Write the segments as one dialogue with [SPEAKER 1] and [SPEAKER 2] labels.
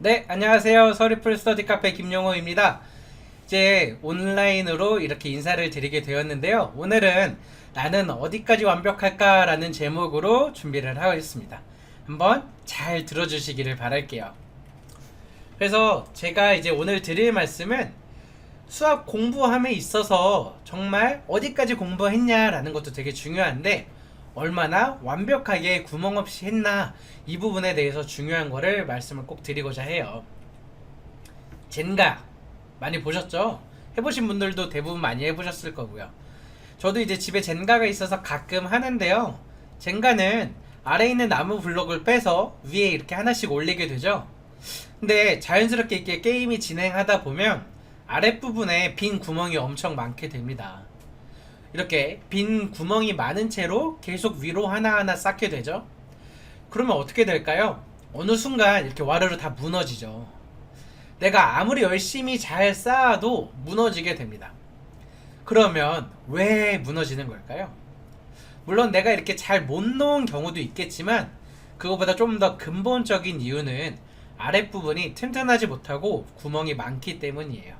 [SPEAKER 1] 네, 안녕하세요. 서리풀 스터디 카페 김용호입니다. 이제 온라인으로 이렇게 인사를 드리게 되었는데요. 오늘은 나는 어디까지 완벽할까라는 제목으로 준비를 하겠습니다. 한번 잘 들어주시기를 바랄게요. 그래서 제가 이제 오늘 드릴 말씀은 수학 공부함에 있어서 정말 어디까지 공부했냐라는 것도 되게 중요한데 얼마나 완벽하게 구멍 없이 했나 이 부분에 대해서 중요한 거를 말씀을 꼭 드리고자 해요. 젠가 많이 보셨죠? 해보신 분들도 대부분 많이 해보셨을 거고요. 저도 이제 집에 젠가가 있어서 가끔 하는데요. 젠가는 아래에 있는 나무 블록을 빼서 위에 이렇게 하나씩 올리게 되죠. 근데 자연스럽게 이렇게 게임이 진행하다 보면 아랫부분에 빈 구멍이 엄청 많게 됩니다. 이렇게 빈 구멍이 많은 채로 계속 위로 하나하나 쌓게 되죠. 그러면 어떻게 될까요? 어느 순간 이렇게 와르르 다 무너지죠. 내가 아무리 열심히 잘 쌓아도 무너지게 됩니다. 그러면 왜 무너지는 걸까요? 물론 내가 이렇게 잘 못 놓은 경우도 있겠지만 그거보다 좀 더 근본적인 이유는 아랫부분이 튼튼하지 못하고 구멍이 많기 때문이에요.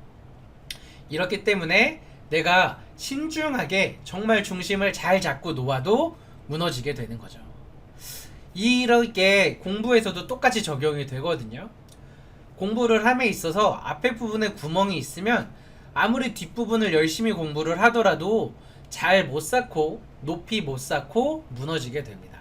[SPEAKER 1] 이렇기 때문에 내가 신중하게 정말 중심을 잘 잡고 놓아도 무너지게 되는 거죠. 이렇게 공부에서도 똑같이 적용이 되거든요. 공부를 함에 있어서 앞에 부분에 구멍이 있으면 아무리 뒷부분을 열심히 공부를 하더라도 잘 못 쌓고 높이 못 쌓고 무너지게 됩니다.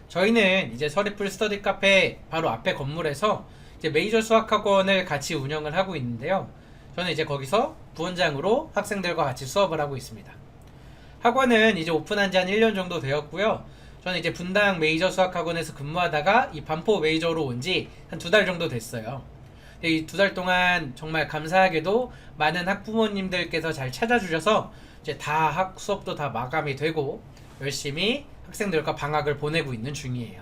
[SPEAKER 1] 저희는 이제 서리풀 스터디 카페 바로 앞에 건물에서 이제 메이저 수학학원을 같이 운영을 하고 있는데요. 저는 이제 거기서 부원장으로 학생들과 같이 수업을 하고 있습니다. 학원은 이제 오픈한 지 한 1년 정도 되었고요. 저는 이제 분당 메이저 수학학원에서 근무하다가 이 반포 메이저로 온 지 한 2달 정도 됐어요. 이 2달 동안 정말 감사하게도 많은 학부모님들께서 잘 찾아주셔서 이제 다 수업도 다 마감이 되고 열심히 학생들과 방학을 보내고 있는 중이에요.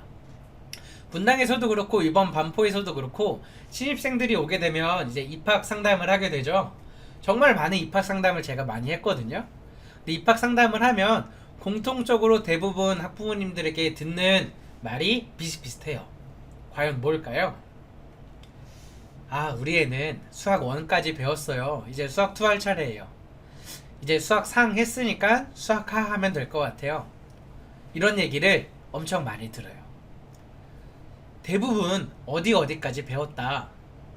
[SPEAKER 1] 분당에서도 그렇고 이번 반포에서도 그렇고 신입생들이 오게 되면 이제 입학 상담을 하게 되죠. 정말 많은 입학 상담을 제가 많이 했거든요. 근데 입학 상담을 하면 공통적으로 대부분 학부모님들에게 듣는 말이 비슷비슷해요. 과연 뭘까요? 아, 우리 애는 수학 1까지 배웠어요. 이제 수학 2 할 차례예요. 이제 수학 상 했으니까 수학 하 하면 될 것 같아요. 이런 얘기를 엄청 많이 들어요. 대부분 어디까지 배웠다.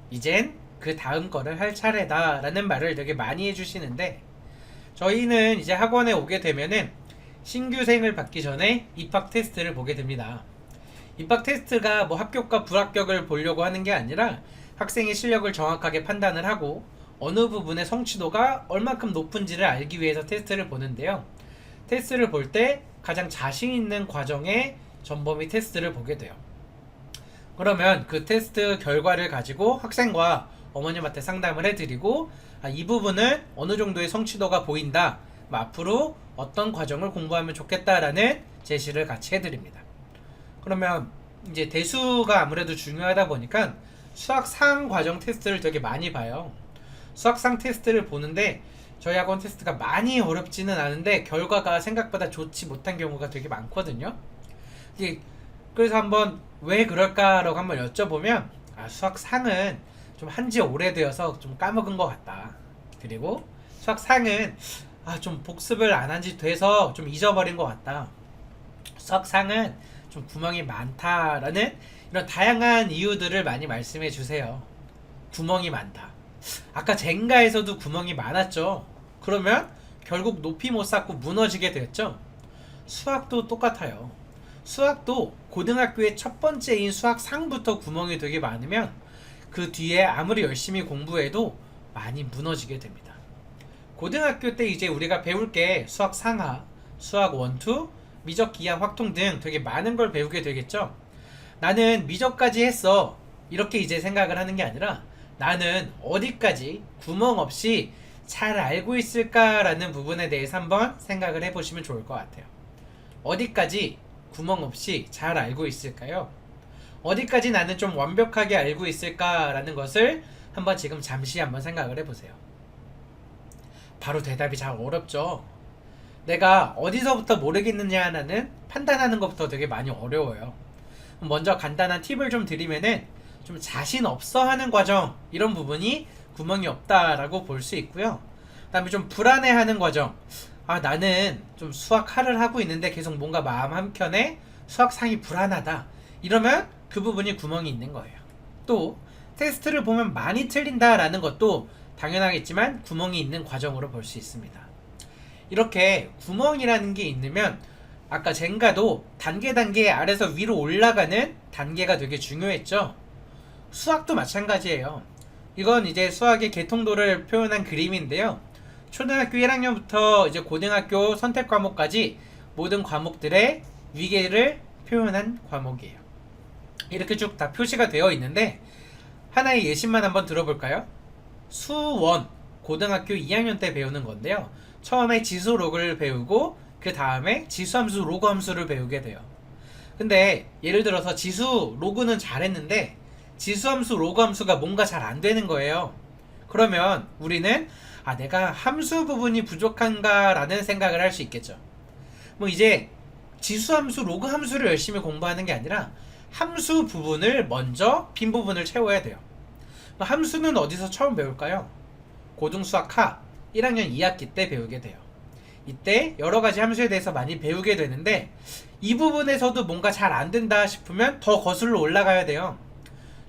[SPEAKER 1] 이젠 그 다음 거를 할 차례다 라는 말을 되게 많이 해주시는데 저희는 이제 학원에 오게 되면은 신규생을 받기 전에 입학 테스트를 보게 됩니다. 입학 테스트가 뭐 합격과 불합격을 보려고 하는 게 아니라 학생의 실력을 정확하게 판단을 하고 어느 부분의 성취도가 얼마큼 높은지를 알기 위해서 테스트를 보는데요. 테스트를 볼 때 가장 자신 있는 과정의 전범위 테스트를 보게 돼요. 그러면 그 테스트 결과를 가지고 학생과 어머님한테 상담을 해드리고 이 부분은 어느 정도의 성취도가 보인다. 앞으로 어떤 과정을 공부하면 좋겠다라는 제시를 같이 해드립니다. 그러면 이제 대수가 아무래도 중요하다 보니까 수학상 과정 테스트를 되게 많이 봐요. 수학상 테스트를 보는데 저희 학원 테스트가 많이 어렵지는 않은데 결과가 생각보다 좋지 못한 경우가 되게 많거든요. 그래서 한번 왜 그럴까라고 한번 여쭤보면 수학상은 좀 한지 오래되어서 좀 까먹은 것 같다. 그리고 수학상은 좀 복습을 안 한 지 돼서 좀 잊어버린 것 같다. 수학상은 좀 구멍이 많다라는 이런 다양한 이유들을 많이 말씀해 주세요. 구멍이 많다. 아까 젠가에서도 구멍이 많았죠. 그러면 결국 높이 못 쌓고 무너지게 됐죠. 수학도 똑같아요. 수학도 고등학교의 첫 번째인 수학상부터 구멍이 되게 많으면 그 뒤에 아무리 열심히 공부해도 많이 무너지게 됩니다. 고등학교 때 이제 우리가 배울 게 수학 상하, 수학 1, 2, 미적, 기하, 확통 등 되게 많은 걸 배우게 되겠죠. 나는 미적까지 했어. 이렇게 이제 생각을 하는 게 아니라 나는 어디까지 구멍 없이 잘 알고 있을까라는 부분에 대해서 한번 생각을 해보시면 좋을 것 같아요. 어디까지 구멍 없이 잘 알고 있을까요? 어디까지 나는 좀 완벽하게 알고 있을까라는 것을 한번 지금 잠시 한번 생각을 해보세요. 바로 대답이 잘 어렵죠. 내가 어디서부터 모르겠느냐는 판단하는 것부터 되게 많이 어려워요. 먼저 간단한 팁을 좀 드리면은 좀 자신 없어 하는 과정, 이런 부분이 구멍이 없다라고 볼 수 있고요. 그 다음에 좀 불안해 하는 과정, 나는 좀 수학하를 하고 있는데 계속 뭔가 마음 한켠에 수학상이 불안하다, 이러면 그 부분이 구멍이 있는 거예요. 또 테스트를 보면 많이 틀린다라는 것도 당연하겠지만 구멍이 있는 과정으로 볼 수 있습니다. 이렇게 구멍이라는 게 있으면 아까 젠가도 단계 아래서 위로 올라가는 단계가 되게 중요했죠. 수학도 마찬가지예요. 이건 이제 수학의 개통도를 표현한 그림인데요. 초등학교 1학년부터 이제 고등학교 선택 과목까지 모든 과목들의 위계를 표현한 과목이에요. 이렇게 쭉 다 표시가 되어 있는데 하나의 예시만 한번 들어볼까요? 수원, 고등학교 2학년 때 배우는 건데요. 처음에 지수 로그를 배우고 그 다음에 지수함수 로그함수를 배우게 돼요. 근데 예를 들어서 지수 로그는 잘했는데 지수함수 로그함수가 뭔가 잘 안 되는 거예요. 그러면 우리는 내가 함수 부분이 부족한가 라는 생각을 할 수 있겠죠. 뭐 이제 지수함수 로그함수를 열심히 공부하는 게 아니라 함수 부분을 먼저 빈 부분을 채워야 돼요. 함수는 어디서 처음 배울까요? 고등수학하 1학년 2학기 때 배우게 돼요. 이때 여러가지 함수에 대해서 많이 배우게 되는데 이 부분에서도 뭔가 잘 안된다 싶으면 더 거슬러 올라가야 돼요.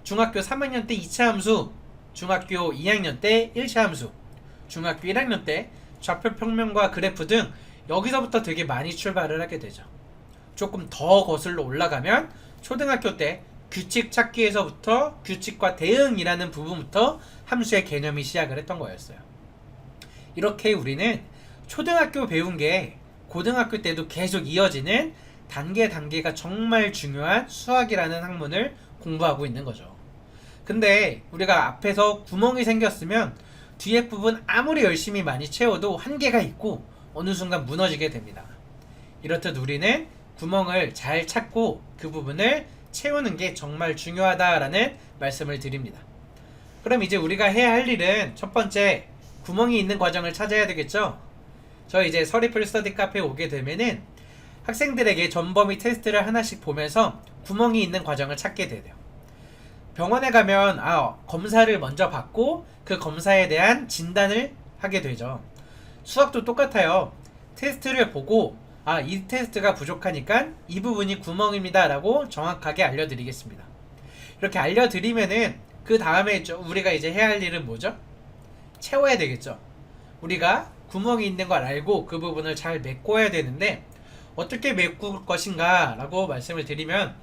[SPEAKER 1] 중학교 3학년 때 2차 함수, 중학교 2학년 때 1차 함수, 중학교 1학년 때 좌표 평면과 그래프 등 여기서부터 되게 많이 출발을 하게 되죠. 조금 더 거슬러 올라가면 초등학교 때 규칙 찾기에서부터 규칙과 대응이라는 부분부터 함수의 개념이 시작을 했던 거였어요. 이렇게 우리는 초등학교 배운 게 고등학교 때도 계속 이어지는 단계가 정말 중요한 수학이라는 학문을 공부하고 있는 거죠. 근데 우리가 앞에서 구멍이 생겼으면 뒤에 부분 아무리 열심히 많이 채워도 한계가 있고 어느 순간 무너지게 됩니다. 이렇듯 우리는 구멍을 잘 찾고 그 부분을 채우는 게 정말 중요하다라는 말씀을 드립니다. 그럼 이제 우리가 해야 할 일은 첫 번째, 구멍이 있는 과정을 찾아야 되겠죠? 저 이제 서리풀 스터디 카페에 오게 되면은 학생들에게 전범위 테스트를 하나씩 보면서 구멍이 있는 과정을 찾게 돼요. 병원에 가면 검사를 먼저 받고 그 검사에 대한 진단을 하게 되죠. 수학도 똑같아요. 테스트를 보고 이 테스트가 부족하니까 이 부분이 구멍입니다 라고 정확하게 알려드리겠습니다. 이렇게 알려드리면은 그 다음에 우리가 이제 해야 할 일은 뭐죠? 채워야 되겠죠. 우리가 구멍이 있는 걸 알고 그 부분을 잘 메꿔야 되는데 어떻게 메꿀 것인가 라고 말씀을 드리면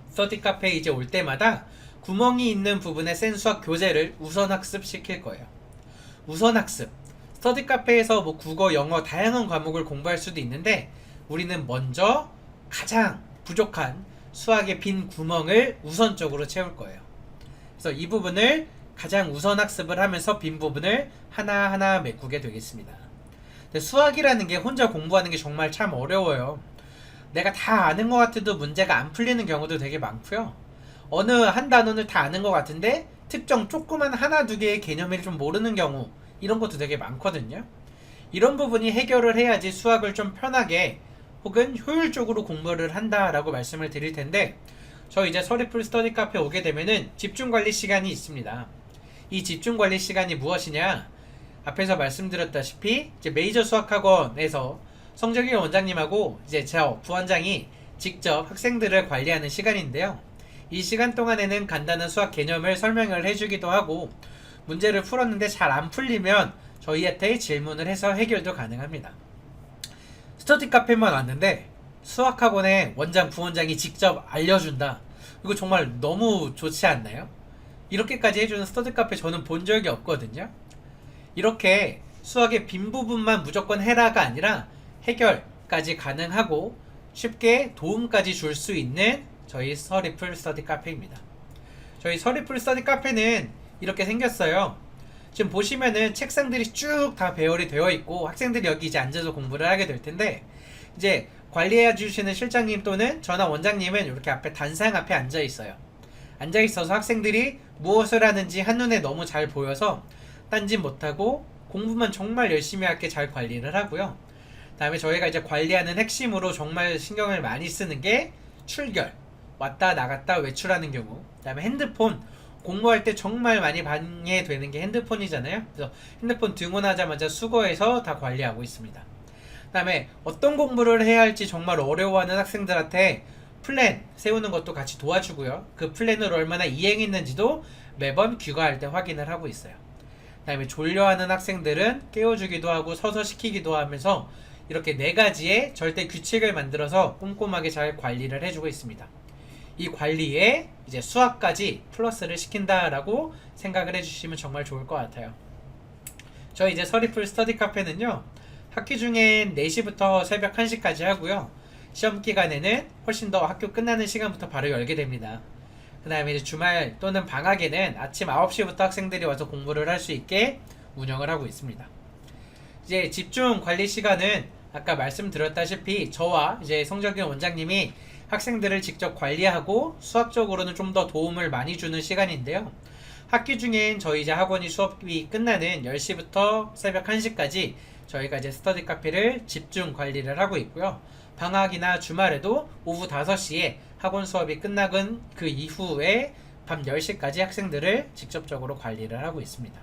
[SPEAKER 1] 스터디 카페에 이제 올 때마다 구멍이 있는 부분의 센수학 교재를 우선 학습시킬 거예요. 우선 학습. 스터디 카페에서 뭐 국어, 영어 다양한 과목을 공부할 수도 있는데 우리는 먼저 가장 부족한 수학의 빈 구멍을 우선적으로 채울 거예요. 그래서 이 부분을 가장 우선 학습을 하면서 빈 부분을 하나하나 메꾸게 되겠습니다. 근데 수학이라는 게 혼자 공부하는 게 정말 참 어려워요. 내가 다 아는 것 같아도 문제가 안 풀리는 경우도 되게 많고요. 어느 한 단원을 다 아는 것 같은데 특정 조그만 하나 두 개의 개념을 좀 모르는 경우, 이런 것도 되게 많거든요. 이런 부분이 해결을 해야지 수학을 좀 편하게 혹은 효율적으로 공부를 한다라고 말씀을 드릴 텐데, 저 이제 서리풀 스터디 카페 오게 되면은 집중관리 시간이 있습니다. 이 집중관리 시간이 무엇이냐? 앞에서 말씀드렸다시피 이제 메이저 수학학원에서 성적인 원장님하고 이제 저 부원장이 직접 학생들을 관리하는 시간인데요. 이 시간 동안에는 간단한 수학 개념을 설명을 해주기도 하고 문제를 풀었는데 잘 안 풀리면 저희한테 질문을 해서 해결도 가능합니다. 스터디 카페만 왔는데 수학학원에 원장, 부원장이 직접 알려준다. 이거 정말 너무 좋지 않나요? 이렇게까지 해주는 스터디 카페 저는 본 적이 없거든요. 이렇게 수학의 빈 부분만 무조건 해라가 아니라 해결까지 가능하고 쉽게 도움까지 줄 수 있는 저희 서리풀 스터디 카페입니다. 저희 서리풀 스터디 카페는 이렇게 생겼어요. 지금 보시면은 책상들이 쭉 다 배열이 되어 있고 학생들이 여기 이제 앉아서 공부를 하게 될 텐데, 이제 관리해 주시는 실장님 또는 저나 원장님은 이렇게 앞에 단상 앞에 앉아 있어요. 앉아 있어서 학생들이 무엇을 하는지 한눈에 너무 잘 보여서 딴짓 못하고 공부만 정말 열심히 하게 잘 관리를 하고요. 다음에 저희가 이제 관리하는 핵심으로 정말 신경을 많이 쓰는 게 출결, 왔다 나갔다 외출하는 경우, 그다음에 핸드폰 공부할 때 정말 많이 방해되는 게 핸드폰이잖아요. 그래서 핸드폰 등원하자마자 수거해서 다 관리하고 있습니다. 그다음에 어떤 공부를 해야 할지 정말 어려워하는 학생들한테 플랜 세우는 것도 같이 도와주고요. 그 플랜을 얼마나 이행했는지도 매번 귀가할 때 확인을 하고 있어요. 그다음에 졸려하는 학생들은 깨워주기도 하고 서서 시키기도 하면서 이렇게 4가지의 절대 규칙을 만들어서 꼼꼼하게 잘 관리를 해주고 있습니다. 이 관리에 이제 수학까지 플러스를 시킨다라고 생각을 해주시면 정말 좋을 것 같아요. 저희 이제 서리풀 스터디 카페는요, 학기 중엔 4시부터 새벽 1시까지 하고요. 시험 기간에는 훨씬 더 학교 끝나는 시간부터 바로 열게 됩니다. 그 다음에 이제 주말 또는 방학에는 아침 9시부터 학생들이 와서 공부를 할 수 있게 운영을 하고 있습니다. 이제 집중 관리 시간은 아까 말씀드렸다시피 저와 이제 성적인 원장님이 학생들을 직접 관리하고 수학적으로는 좀 더 도움을 많이 주는 시간인데요. 학기 중엔 저희 이제 학원이 수업이 끝나는 10시부터 새벽 1시까지 저희가 이제 스터디 카페를 집중 관리를 하고 있고요. 방학이나 주말에도 오후 5시에 학원 수업이 끝나건 그 이후에 밤 10시까지 학생들을 직접적으로 관리를 하고 있습니다.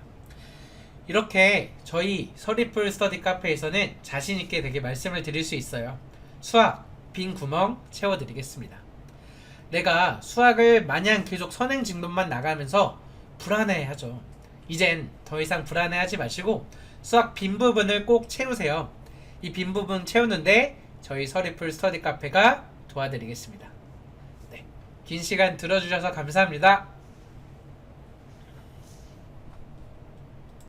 [SPEAKER 1] 이렇게 저희 서리풀 스터디 카페에서는 자신있게 되게 말씀을 드릴 수 있어요. 수학 빈 구멍 채워드리겠습니다. 내가 수학을 마냥 계속 선행진도만 나가면서 불안해하죠. 이젠 더 이상 불안해하지 마시고 수학 빈 부분을 꼭 채우세요. 이 빈 부분 채우는데 저희 서리풀 스터디 카페가 도와드리겠습니다. 네, 긴 시간 들어주셔서 감사합니다.